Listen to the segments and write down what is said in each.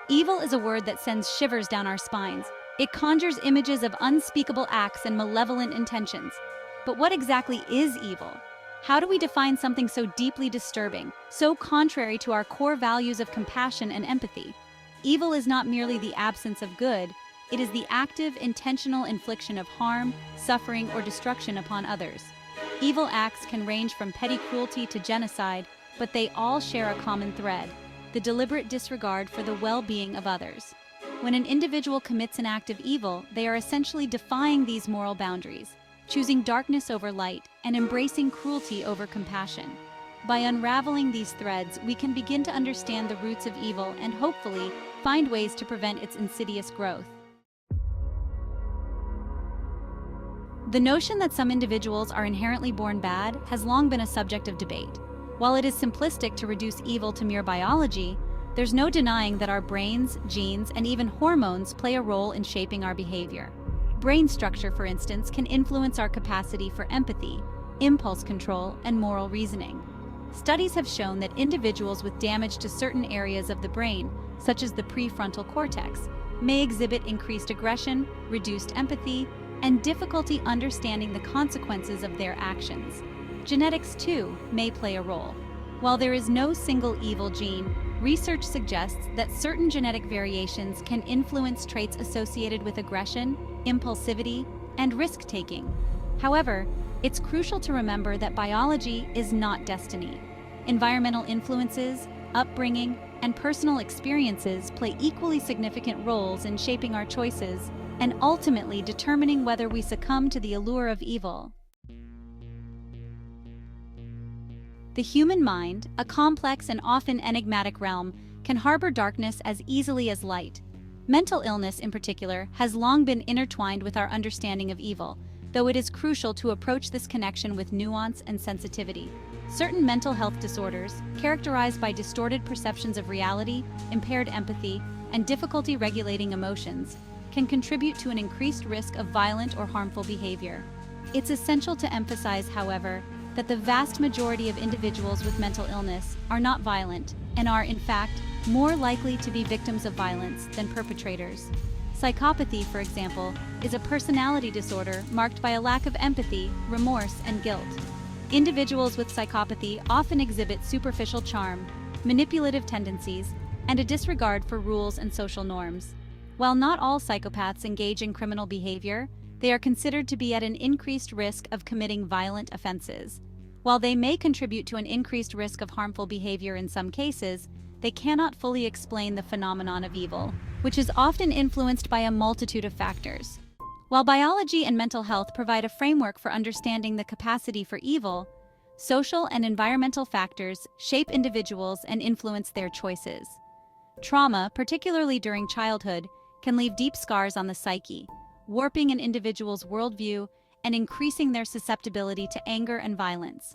Evil is a word that sends shivers down our spines. It conjures images of unspeakable acts and malevolent intentions. But what exactly is evil? How do we define something so deeply disturbing, so contrary to our core values of compassion and empathy? Evil is not merely the absence of good, it is the active, intentional infliction of harm, suffering, or destruction upon others. Evil acts can range from petty cruelty to genocide, but they all share a common thread: the deliberate disregard for the well-being of others. When an individual commits an act of evil, they are essentially defying these moral boundaries, choosing darkness over light, and embracing cruelty over compassion. By unraveling these threads, we can begin to understand the roots of evil and hopefully find ways to prevent its insidious growth. The notion that some individuals are inherently born bad has long been a subject of debate. While it is simplistic to reduce evil to mere biology, there's no denying that our brains, genes, and even hormones play a role in shaping our behavior. Brain structure, for instance, can influence our capacity for empathy, impulse control, and moral reasoning. Studies have shown that individuals with damage to certain areas of the brain, such as the prefrontal cortex, may exhibit increased aggression, reduced empathy, and difficulty understanding the consequences of their actions. Genetics, too, may play a role. While there is no single evil gene, research suggests that certain genetic variations can influence traits associated with aggression, impulsivity, and risk-taking. However, it's crucial to remember that biology is not destiny. Environmental influences, upbringing, and personal experiences play equally significant roles in shaping our choices and ultimately determining whether we succumb to the allure of evil. The human mind, a complex and often enigmatic realm, can harbor darkness as easily as light. Mental illness, in particular, has long been intertwined with our understanding of evil, though it is crucial to approach this connection with nuance and sensitivity. Certain mental health disorders, characterized by distorted perceptions of reality, impaired empathy, and difficulty regulating emotions, can contribute to an increased risk of violent or harmful behavior. It's essential to emphasize, however, that the vast majority of individuals with mental illness are not violent and are, in fact, more likely to be victims of violence than perpetrators. Psychopathy, for example, is a personality disorder marked by a lack of empathy, remorse, and guilt. Individuals with psychopathy often exhibit superficial charm, manipulative tendencies, and a disregard for rules and social norms. While not all psychopaths engage in criminal behavior, they are considered to be at an increased risk of committing violent offenses. While they may contribute to an increased risk of harmful behavior in some cases, they cannot fully explain the phenomenon of evil, which is often influenced by a multitude of factors. While biology and mental health provide a framework for understanding the capacity for evil, social and environmental factors shape individuals and influence their choices. Trauma, particularly during childhood, can leave deep scars on the psyche, warping an individual's worldview and increasing their susceptibility to anger and violence.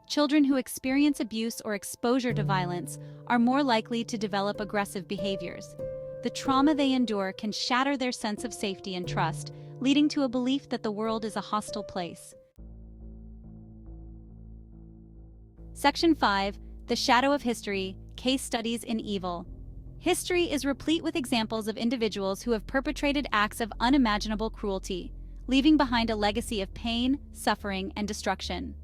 Children who experience abuse or exposure to violence are more likely to develop aggressive behaviors. The trauma they endure can shatter their sense of safety and trust, leading to a belief that the world is a hostile place. Section 5. The Shadow of History: Case Studies in Evil. History is replete with examples of individuals who have perpetrated acts of unimaginable cruelty, leaving behind a legacy of pain, suffering, and destruction.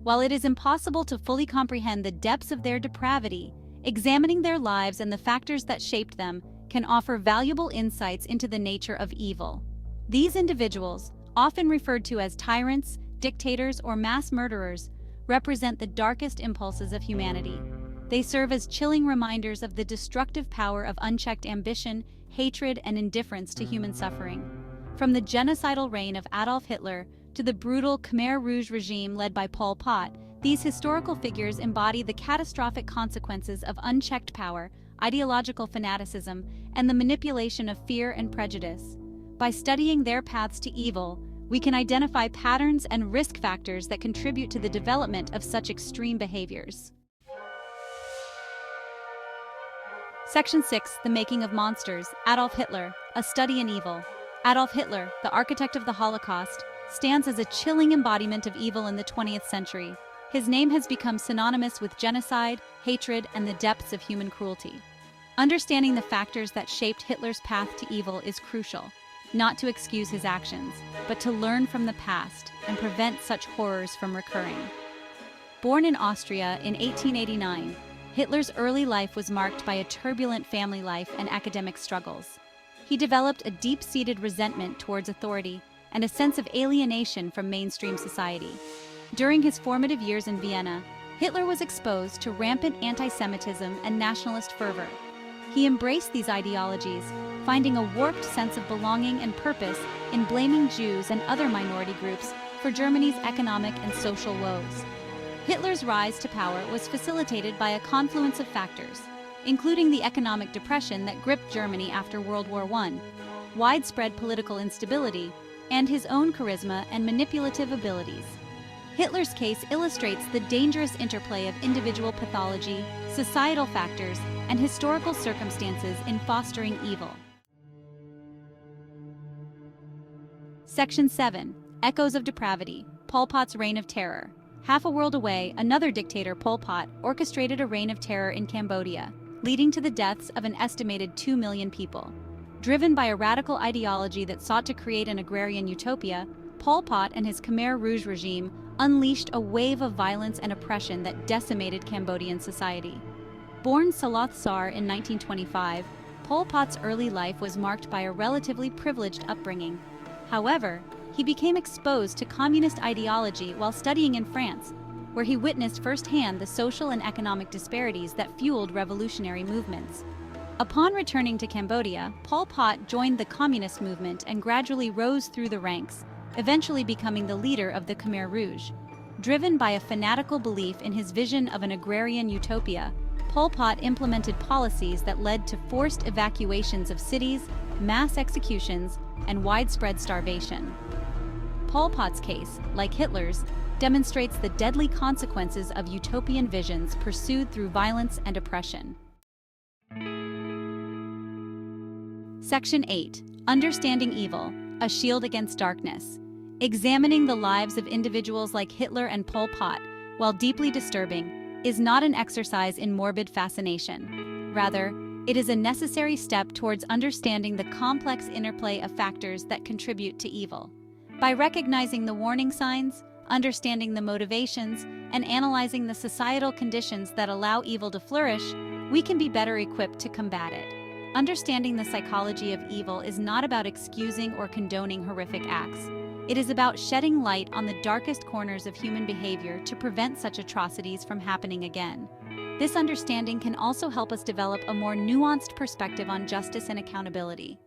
While it is impossible to fully comprehend the depths of their depravity, examining their lives and the factors that shaped them can offer valuable insights into the nature of evil. These individuals, often referred to as tyrants, dictators, or mass murderers, represent the darkest impulses of humanity. They serve as chilling reminders of the destructive power of unchecked ambition, hatred, and indifference to human suffering. From the genocidal reign of Adolf Hitler to the brutal Khmer Rouge regime led by Pol Pot, these historical figures embody the catastrophic consequences of unchecked power, ideological fanaticism, and the manipulation of fear and prejudice. By studying their paths to evil, we can identify patterns and risk factors that contribute to the development of such extreme behaviors. Section 6. The Making of Monsters: Adolf Hitler, a Study in Evil. Adolf Hitler, the architect of the Holocaust, stands as a chilling embodiment of evil in the 20th century. His name has become synonymous with genocide, hatred, and the depths of human cruelty. Understanding the factors that shaped Hitler's path to evil is crucial, not to excuse his actions, but to learn from the past and prevent such horrors from recurring. Born in Austria in 1889, Hitler's early life was marked by a turbulent family life and academic struggles. He developed a deep-seated resentment towards authority and a sense of alienation from mainstream society. During his formative years in Vienna, Hitler was exposed to rampant anti-Semitism and nationalist fervor. He embraced these ideologies, finding a warped sense of belonging and purpose in blaming Jews and other minority groups for Germany's economic and social woes. Hitler's rise to power was facilitated by a confluence of factors, including the economic depression that gripped Germany after World War I, widespread political instability, and his own charisma and manipulative abilities. Hitler's case illustrates the dangerous interplay of individual pathology, societal factors, and historical circumstances in fostering evil. Section 7. Echoes of Depravity, Pol Pot's Reign of Terror. Half a world away, another dictator, Pol Pot, orchestrated a reign of terror in Cambodia, leading to the deaths of an estimated 2 million people. Driven by a radical ideology that sought to create an agrarian utopia, Pol Pot and his Khmer Rouge regime unleashed a wave of violence and oppression that decimated Cambodian society. Born Saloth Sar in 1925, Pol Pot's early life was marked by a relatively privileged upbringing. However, he became exposed to communist ideology while studying in France, where he witnessed firsthand the social and economic disparities that fueled revolutionary movements. Upon returning to Cambodia, Pol Pot joined the communist movement and gradually rose through the ranks, eventually becoming the leader of the Khmer Rouge. Driven by a fanatical belief in his vision of an agrarian utopia, Pol Pot implemented policies that led to forced evacuations of cities, mass executions, and widespread starvation. Pol Pot's case, like Hitler's, demonstrates the deadly consequences of utopian visions pursued through violence and oppression. Section 8. Understanding Evil, A Shield Against Darkness. Examining the lives of individuals like Hitler and Pol Pot, while deeply disturbing, is not an exercise in morbid fascination. Rather, it is a necessary step towards understanding the complex interplay of factors that contribute to evil. By recognizing the warning signs, understanding the motivations, and analyzing the societal conditions that allow evil to flourish, we can be better equipped to combat it. Understanding the psychology of evil is not about excusing or condoning horrific acts. It is about shedding light on the darkest corners of human behavior to prevent such atrocities from happening again. This understanding can also help us develop a more nuanced perspective on justice and accountability.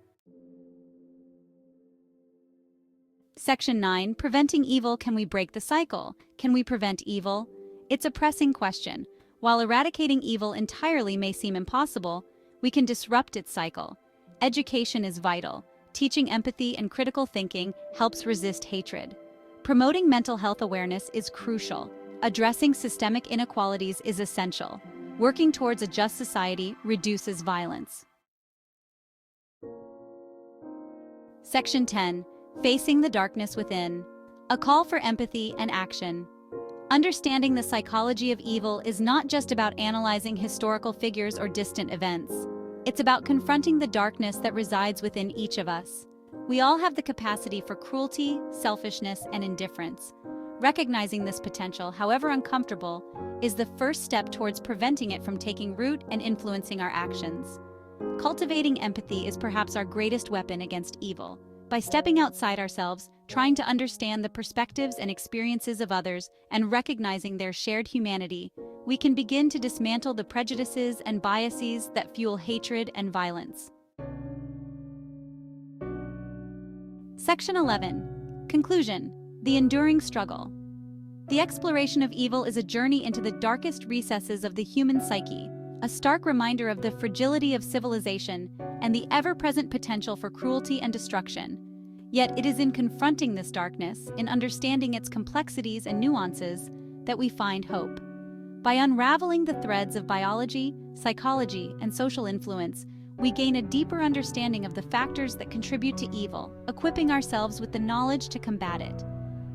Section 9. Preventing Evil. Can we break the cycle? Can we prevent evil? It's a pressing question. While eradicating evil entirely may seem impossible, we can disrupt its cycle. Education is vital. Teaching empathy and critical thinking helps resist hatred. Promoting mental health awareness is crucial. Addressing systemic inequalities is essential. Working towards a just society reduces violence. Section 10. Facing the Darkness Within. A call for empathy and action. Understanding the psychology of evil is not just about analyzing historical figures or distant events. It's about confronting the darkness that resides within each of us. We all have the capacity for cruelty, selfishness, and indifference. Recognizing this potential, however uncomfortable, is the first step towards preventing it from taking root and influencing our actions. Cultivating empathy is perhaps our greatest weapon against evil. By stepping outside ourselves, trying to understand the perspectives and experiences of others, and recognizing their shared humanity, we can begin to dismantle the prejudices and biases that fuel hatred and violence. Section 11. Conclusion. The Enduring Struggle. The exploration of evil is a journey into the darkest recesses of the human psyche, a stark reminder of the fragility of civilization and the ever-present potential for cruelty and destruction. Yet it is in confronting this darkness, in understanding its complexities and nuances, that we find hope. By unraveling the threads of biology, psychology, and social influence, we gain a deeper understanding of the factors that contribute to evil, equipping ourselves with the knowledge to combat it.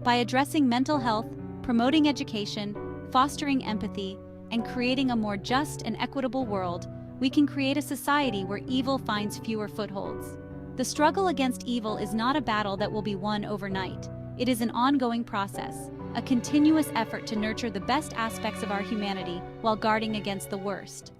By addressing mental health, promoting education, fostering empathy, and creating a more just and equitable world, we can create a society where evil finds fewer footholds. The struggle against evil is not a battle that will be won overnight. It is an ongoing process, a continuous effort to nurture the best aspects of our humanity while guarding against the worst.